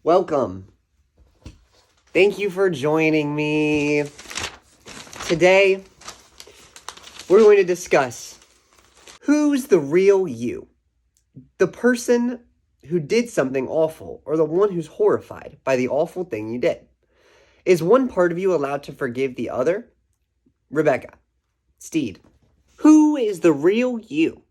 Welcome. Thank you for joining me. Today, we're going to discuss who's the real you. The person who did something awful, or the one who's horrified by the awful thing you did. Is one part of you allowed to forgive the other? Rebecca Stead. Who is the real you?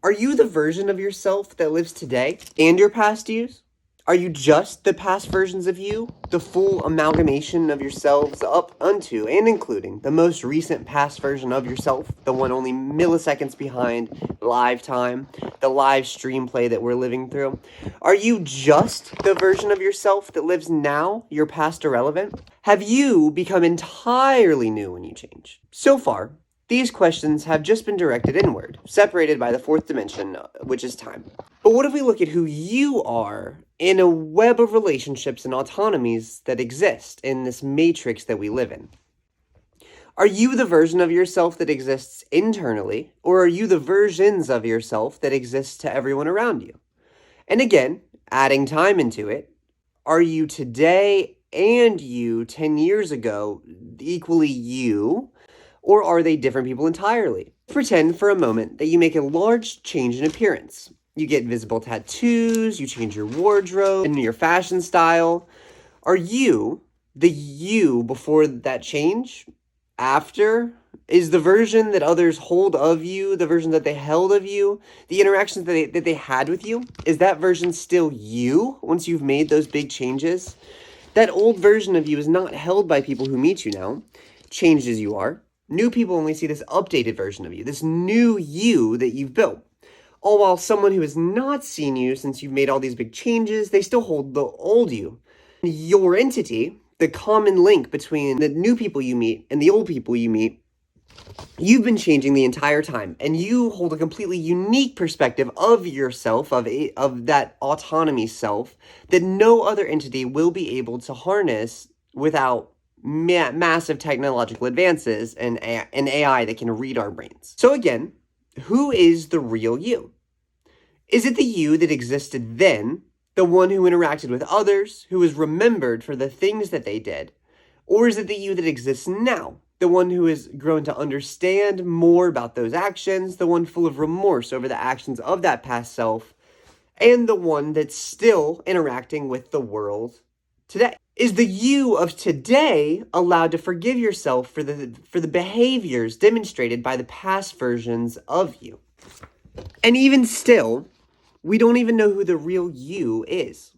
Are you the version of yourself that lives today and your past yous? Are you just the past versions of you, the full amalgamation of yourselves up unto and including the most recent past version of yourself, the one only milliseconds behind live time, the live stream play that we're living through? Are you just the version of yourself that lives now, your past irrelevant? Have you become entirely new when you change? So far, these questions have just been directed inward, separated by the fourth dimension, which is time. But what if we look at who you are in a web of relationships and autonomies that exist in this matrix that we live in? Are you the version of yourself that exists internally, or are you the versions of yourself that exist to everyone around you? And again, adding time into it, are you today and you 10 years ago equally you? Or are they different people entirely? Pretend for a moment that you make a large change in appearance. You get visible tattoos, you change your wardrobe and your fashion style. Are you the you before that change? After? Is the version that others hold of you, the version that they held of you, the interactions that they had with you, is that version still you once you've made those big changes? That old version of you is not held by people who meet you now, changed as you are. New people only see this updated version of you, this new you that you've built. All while someone who has not seen you since you've made all these big changes, they still hold the old you. Your entity, the common link between the new people you meet and the old people you meet, you've been changing the entire time, and you hold a completely unique perspective of yourself, of that autonomy self, that no other entity will be able to harness without massive technological advances and an AI that can read our brains. So again, who is the real you? Is it the you that existed then, the one who interacted with others, who is remembered for the things that they did? Or is it the you that exists now, the one who has grown to understand more about those actions, the one full of remorse over the actions of that past self, and the one that's still interacting with the world today? Is the you of today allowed to forgive yourself for the behaviors demonstrated by the past versions of you? And even still, we don't even know who the real you is.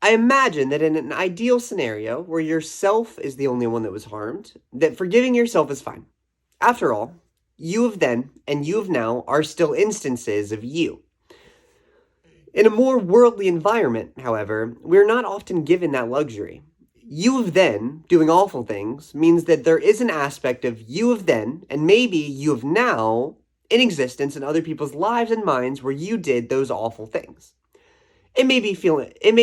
I imagine that in an ideal scenario where yourself is the only one that was harmed, that forgiving yourself is fine. After all, you of then and you of now are still instances of you. In a more worldly environment, however, we're not often given that luxury. You of then, doing awful things, means that there is an aspect of you of then, and maybe you of now, in existence in other people's lives and minds where you did those awful things. It may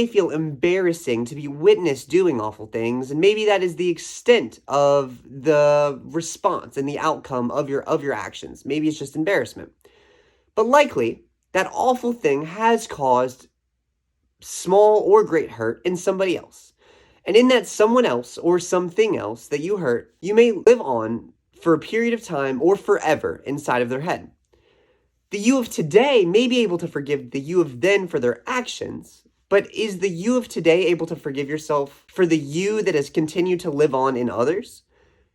feel embarrassing to be witnessed doing awful things, and maybe that is the extent of the response and the outcome of your actions. Maybe it's just embarrassment. But likely, that awful thing has caused small or great hurt in somebody else. And in that someone else or something else that you hurt, you may live on for a period of time or forever inside of their head. The you of today may be able to forgive the you of then for their actions, but is the you of today able to forgive yourself for the you that has continued to live on in others?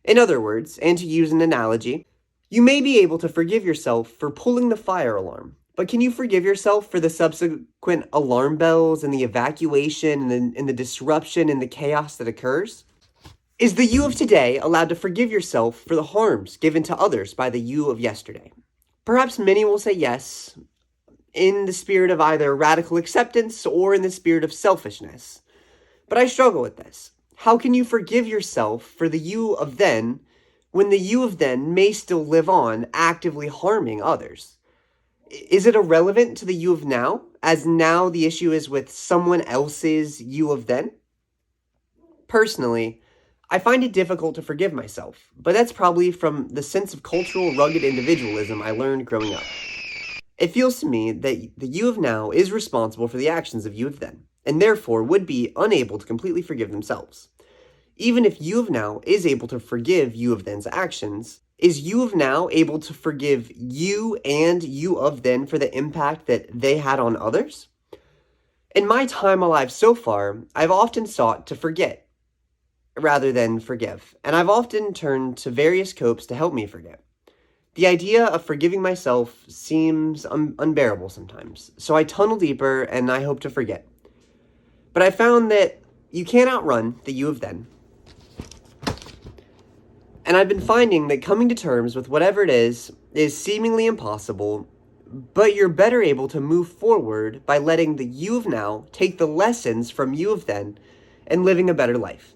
In other words, and to use an analogy, you may be able to forgive yourself for pulling the fire alarm, but can you forgive yourself for the subsequent alarm bells and the evacuation and the disruption and the chaos that occurs? Is the you of today allowed to forgive yourself for the harms given to others by the you of yesterday? Perhaps many will say yes, in the spirit of either radical acceptance or in the spirit of selfishness. But I struggle with this. How can you forgive yourself for the you of then when the you of then may still live on, actively harming others? Is it irrelevant to the you of now, as now the issue is with someone else's you of then? Personally, I find it difficult to forgive myself, but that's probably from the sense of cultural rugged individualism I learned growing up. It feels to me that the you of now is responsible for the actions of you of then. and therefore would be unable to completely forgive themselves. Even if you of now is able to forgive you of then's actions, is you of now able to forgive you and you of then for the impact that they had on others? In my time alive so far, I've often sought to forget rather than forgive, and I've often turned to various copes to help me forget. The idea of forgiving myself seems unbearable sometimes, so I tunnel deeper and I hope to forget. But I found that you can't outrun the you of then. And I've been finding that coming to terms with whatever it is seemingly impossible, but you're better able to move forward by letting the you of now take the lessons from you of then and living a better life.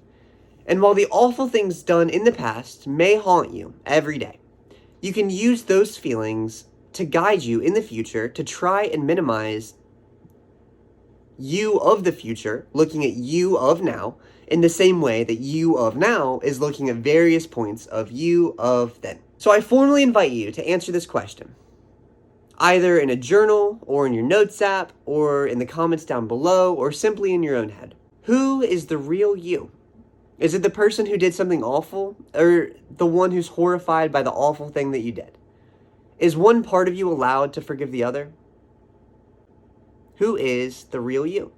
And while the awful things done in the past may haunt you every day, you can use those feelings to guide you in the future to try and minimize you of the future, looking at you of now, in the same way that you of now is looking at various points of you of then. So I formally invite you to answer this question, either in a journal or in your notes app or in the comments down below or simply in your own head. Who is the real you? Is it the person who did something awful or the one who's horrified by the awful thing that you did? Is one part of you allowed to forgive the other? Who is the real you?